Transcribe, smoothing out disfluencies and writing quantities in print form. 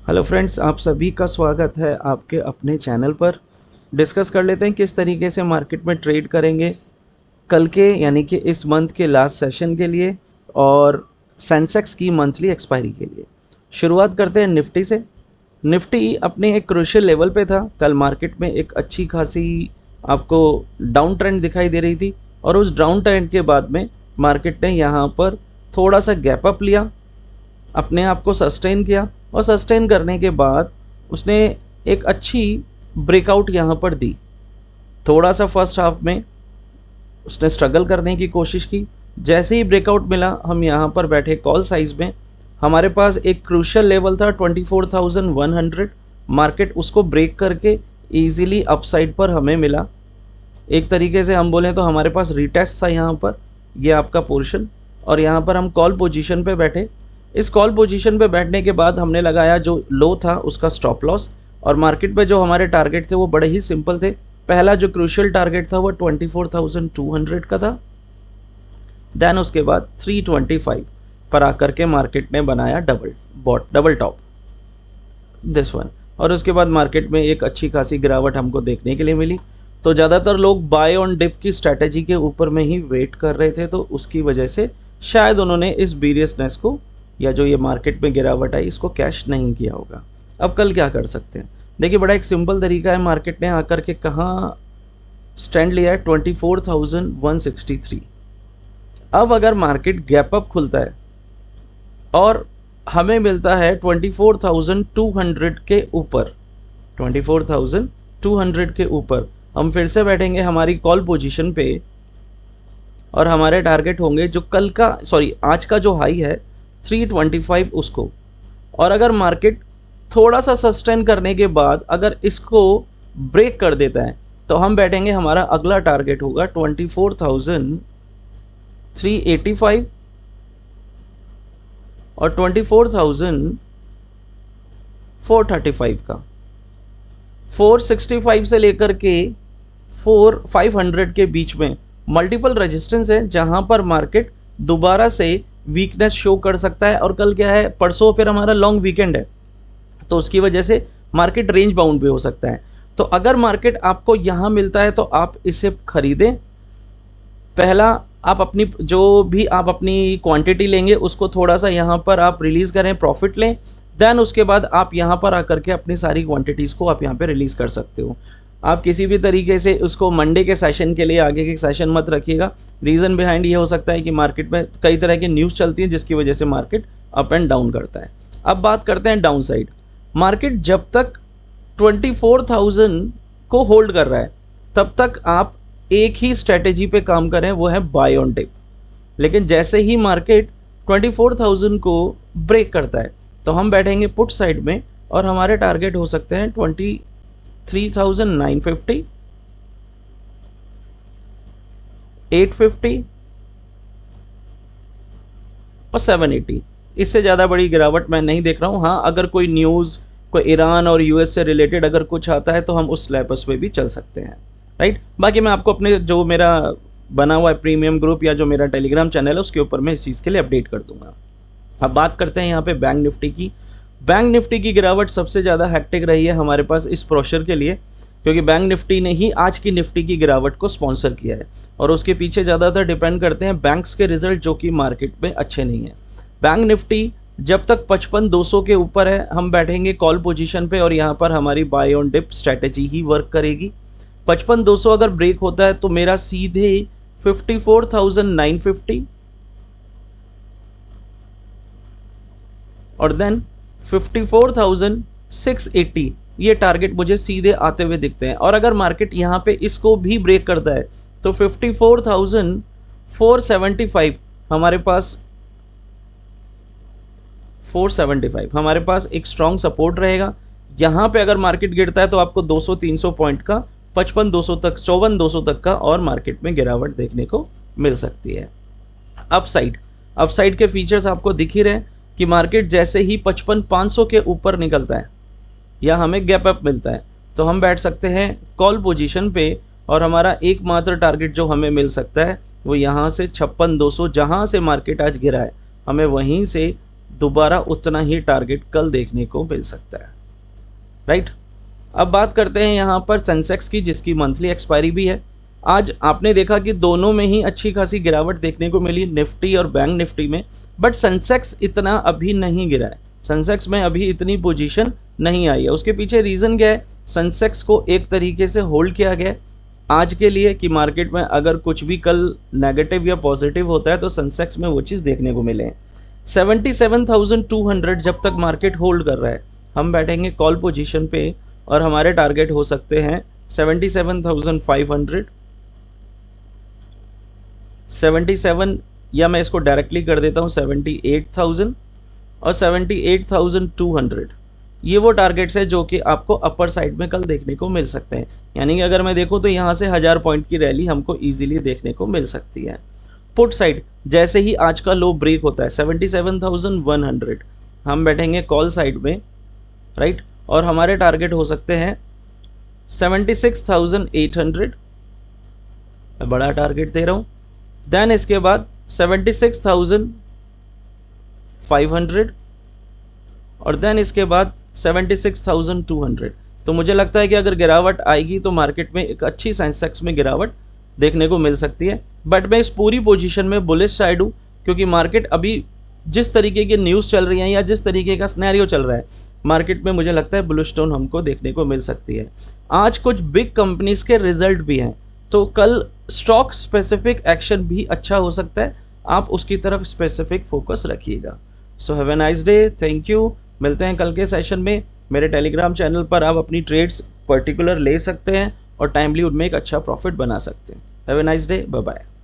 Hello friends, आप सभी का स्वागत है आपके अपने चैनल पर। डिस्कस कर लेते हैं किस तरीके से मार्केट में ट्रेड करेंगे कल के यानी कि इस मंथ के लास्ट सेशन के लिए और सेंसेक्स की मंथली एक्सपायरी के लिए। शुरुआत करते हैं निफ्टी से। निफ्टी अपने एक क्रूशियल लेवल पे था। कल मार्केट में एक अच्छी खासी आपको डाउन ट्रेंड दिखाई दे रही थी और उस डाउन ट्रेंड के बाद में मार्केट ने यहाँ पर थोड़ा सा गैप अप लिया, अपने आप को सस्टेन किया और सस्टेन करने के बाद उसने एक अच्छी ब्रेकआउट यहाँ पर दी। थोड़ा सा फर्स्ट हाफ में उसने स्ट्रगल करने की कोशिश की। जैसे ही ब्रेकआउट मिला हम यहाँ पर बैठे कॉल साइज में। हमारे पास एक क्रूशियल लेवल था 24,100। मार्केट उसको ब्रेक करके इजीली अपसाइड पर हमें मिला। एक तरीके से हम बोलें तो हमारे पास रिटेस्ट था यहाँ पर, ये आपका पोर्शन, और यहाँ पर हम कॉल पोजीशन पे बैठे। इस कॉल पोजीशन पे बैठने के बाद हमने लगाया जो लो था उसका स्टॉप लॉस, और मार्केट पे जो हमारे टारगेट थे वो बड़े ही सिंपल थे। पहला जो क्रूशियल टारगेट था वो 24,200 का था। देन उसके बाद 325 पर आकर के मार्केट ने बनाया डबल टॉप, दिस वन, और उसके बाद मार्केट में एक अच्छी खासी गिरावट हमको देखने के लिए मिली। तो ज़्यादातर लोग बाय ऑन डिप की स्ट्रैटेजी के ऊपर में ही वेट कर रहे थे, तो उसकी वजह से शायद उन्होंने इस बीरियसनेस को या जो ये मार्केट में गिरावट आई इसको कैश नहीं किया होगा। अब कल क्या कर सकते हैं? देखिए, बड़ा एक सिंपल तरीका है। मार्केट ने आकर के कहाँ स्टैंड लिया है? 24,163। अब अगर मार्केट गैप अप खुलता है और हमें मिलता है 24,200 के ऊपर, 24,200 के ऊपर हम फिर से बैठेंगे हमारी कॉल पोजीशन पे और हमारे टारगेट होंगे जो कल का आज का जो हाई है 325 उसको। और अगर मार्केट थोड़ा सा सस्टेन करने के बाद अगर इसको ब्रेक कर देता है तो हम बैठेंगे, हमारा अगला टारगेट होगा 24,385 और 24,435 का। 465 से लेकर के 500 के बीच में मल्टीपल रेजिस्टेंस है जहां पर मार्केट दोबारा से वीकनेस शो कर सकता है। और कल क्या है, परसों फिर हमारा लॉन्ग वीकेंड है, तो उसकी वजह से मार्केट रेंज बाउंड भी हो सकता है। तो अगर मार्केट आपको यहां मिलता है तो आप इसे खरीदें। पहला, आप अपनी क्वांटिटी लेंगे उसको थोड़ा सा यहाँ पर आप रिलीज करें, प्रॉफिट लें। देन उसके बाद आप यहाँ पर आकर के अपनी सारी क्वांटिटीज़ को आप यहाँ पे रिलीज कर सकते हो। आप किसी भी तरीके से उसको मंडे के सेशन के लिए आगे के सेशन मत रखिएगा। रीज़न बिहाइंड ये हो सकता है कि मार्केट में कई तरह की न्यूज़ चलती है जिसकी वजह से मार्केट अप एंड डाउन करता है। अब बात करते हैं डाउन साइड। मार्केट जब तक 24,000 को होल्ड कर रहा है तब तक आप एक ही स्ट्रेटेजी पे काम करें, वो है बाय ऑन डिप। लेकिन जैसे ही मार्केट 24,000 को ब्रेक करता है तो हम बैठेंगे पुट साइड में और हमारे टारगेट हो सकते हैं 23,950, 850 और 780। इससे ज़्यादा बड़ी गिरावट मैं नहीं देख रहा हूँ। हाँ, अगर कोई न्यूज़, कोई ईरान और यूएस से रिलेटेड अगर कुछ आता है तो हम उस स्लैबस पे भी चल सकते हैं, राइट। बाकी मैं आपको अपने जो मेरा बना हुआ है प्रीमियम ग्रुप या जो मेरा टेलीग्राम चैनल है उसके ऊपर मैं इस चीज़ के लिए अपडेट कर दूंगा। अब बात करते हैं यहाँ पे बैंक निफ्टी की। बैंक निफ्टी की गिरावट सबसे ज़्यादा हैक्टिक रही है हमारे पास इस प्रोशर के लिए, क्योंकि बैंक निफ्टी ने ही आज की निफ्टी की गिरावट को स्पॉन्सर किया है और उसके पीछे ज़्यादातर डिपेंड करते हैं बैंक्स के रिजल्ट जो कि मार्केट में अच्छे नहीं हैं। बैंक निफ्टी जब तक 55,200 के ऊपर है हम बैठेंगे कॉल पोजीशन पे और यहाँ पर हमारी बाय ऑन डिप स्ट्रेटेजी ही वर्क करेगी। 55,200 अगर ब्रेक होता है तो मेरा सीधे 54,950 और देन 54,680 ये टारगेट मुझे सीधे आते हुए दिखते हैं। और अगर मार्केट यहाँ पे इसको भी ब्रेक करता है तो 54,475 हमारे पास 475 हमारे पास एक स्ट्रॉन्ग सपोर्ट रहेगा। यहाँ पे अगर मार्केट गिरता है तो आपको 200-300 पॉइंट का 55,200 तक, 54,200 तक का और मार्केट में गिरावट देखने को मिल सकती है। अपसाइड के फीचर्स आपको दिख ही रहे कि मार्केट जैसे ही 55,500 के ऊपर निकलता है या हमें गैप अप मिलता है तो हम बैठ सकते हैं कॉल पोजीशन पे और हमारा एकमात्र टारगेट जो हमें मिल सकता है वो यहाँ से 56,200, जहाँ से मार्केट आज गिरा है हमें वहीं से दोबारा उतना ही टारगेट कल देखने को मिल सकता है, राइट। अब बात करते हैं यहाँ पर सेंसेक्स की, जिसकी मंथली एक्सपायरी भी है। आज आपने देखा कि दोनों में ही अच्छी खासी गिरावट देखने को मिली, निफ्टी और बैंक निफ्टी में, बट सेंसेक्स इतना अभी नहीं गिरा है, सेंसेक्स में अभी इतनी पोजीशन नहीं आई है। उसके पीछे रीज़न क्या है, सेंसेक्स को एक तरीके से होल्ड किया गया है आज के लिए कि मार्केट में अगर कुछ भी कल नेगेटिव या पॉजिटिव होता है तो सेंसेक्स में वो चीज़ देखने को मिले। 77,200 जब तक मार्केट होल्ड कर रहा है, हम बैठेंगे कॉल पोजीशन पे और हमारे टारगेट हो सकते हैं 77,500, 77, या मैं इसको डायरेक्टली कर देता हूँ 78,000 और 78,200। ये वो टारगेट्स है जो कि आपको अपर साइड में कल देखने को मिल सकते हैं। यानी कि अगर मैं देखूँ तो यहाँ से 1000 पॉइंट की रैली हमको इजीली देखने को मिल सकती है। पुट साइड जैसे ही आज का लो ब्रेक होता है 77,100, हम बैठेंगे कॉल साइड में, राइट, और हमारे टारगेट हो सकते हैं 76,800, मैं बड़ा टारगेट दे रहा हूँ। देन इसके बाद 76,500 और देन इसके बाद 76,200। तो मुझे लगता है कि अगर गिरावट आएगी तो मार्केट में एक अच्छी सेंसेक्स में गिरावट देखने को मिल सकती है। बट मैं इस पूरी पोजीशन में बुलिश साइड हूँ, क्योंकि मार्केट अभी जिस तरीके की न्यूज़ चल रही हैं या जिस तरीके का सिनेरियो चल रहा है मार्केट में, मुझे लगता है बुलिश टोन हमको देखने को मिल सकती है। आज कुछ बिग कंपनीज के रिजल्ट भी हैं, तो कल स्टॉक स्पेसिफिक एक्शन भी अच्छा हो सकता है, आप उसकी तरफ स्पेसिफिक फोकस रखिएगा। So have a nice day, thank you. मिलते हैं कल के सेशन में। मेरे टेलीग्राम चैनल पर आप अपनी ट्रेड्स पर्टिकुलर ले सकते हैं और टाइमली उनमें एक अच्छा प्रॉफिट बना सकते हैं। Have a nice day, bye bye.